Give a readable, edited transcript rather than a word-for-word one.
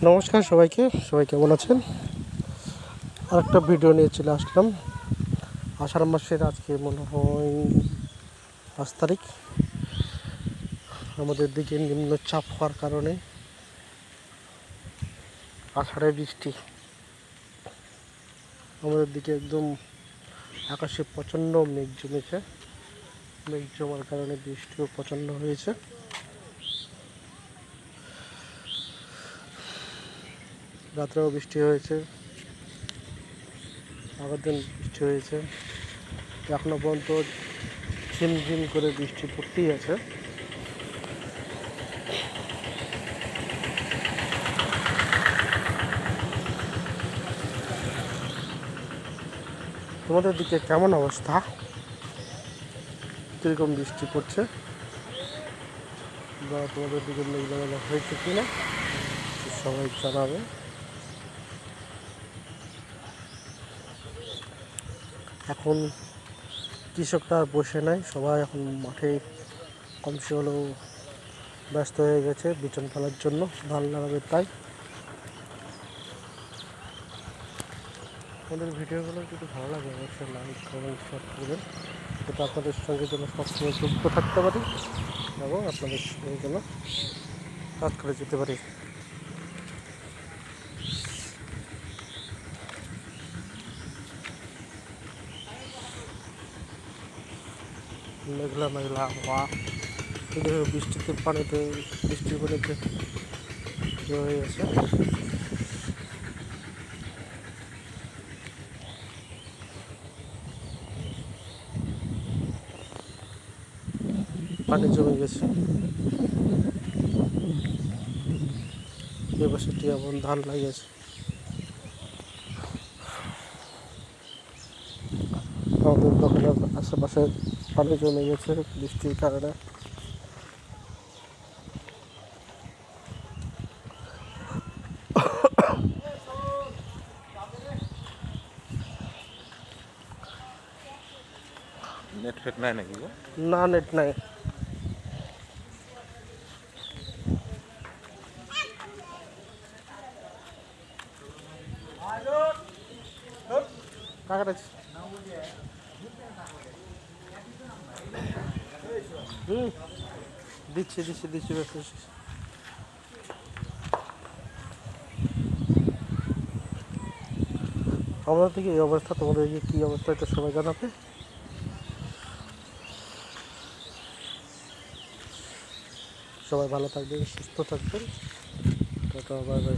নমস্কার সবাইকে, সবাই কেমন আছেন? আরেকটা ভিডিও নিয়ে চলে আসলাম। আষাঢ় মাসের আজকে মনে হয় 5 তারিখ। আমাদের দিকে নিম্নচাপ হওয়ার কারণে আষাঢ়ে বৃষ্টি আমাদের দিকে একদম আকাশে প্রচণ্ড মেঘ জমেছে। মেঘ জমার কারণে বৃষ্টিও প্রচণ্ড হয়েছে। রাত্রেও বৃষ্টি হয়েছে, আগের দিন বৃষ্টি হয়েছে। এখনো পর্যন্ত ঝিমঝিম করে বৃষ্টি পড়তেই আছে। তোমাদের দিকে কেমন অবস্থা? কীরকম বৃষ্টি পড়ছে বা তোমাদের দিকে মেঘলা হয়েছে কি না সবাই জানাবে। এখন কৃষকরা আর বসে নাই, সবাই এখন মাঠে কমসে হলেও ব্যস্ত হয়ে গেছে বিচন ফেলার জন্য, ধান লাগাবে। তাই আমাদের ভিডিওগুলো যদি ভালো লাগে অবশ্যই লাইক কমেন্ট শেয়ার করবেন, যাতে আপনাদের সঙ্গে যেন সবসময় যুক্ত থাকতে পারি এবং আপনাদের সঙ্গে যেন কাজ করে যেতে পারি। মেঘলা মেঘলা হওয়া, বৃষ্টির পানিতে হয়ে গেছে। পানি জমে গেছে। এবছর এমন ধান লাগিয়েছে। আমাদের দোকানের আশেপাশে পানি জমে গেছে বৃষ্টির কারণে। নেট ফেট নাই নাকি? না, নেট নাই। দিচ্ছি। আমাদের দিকে এই অবস্থা, তোমাদের দিকে কী অবস্থা এটা সবাই জানাবে। সবাই ভালো থাকবেন, সুস্থ থাকবেন। Tata, bye bye.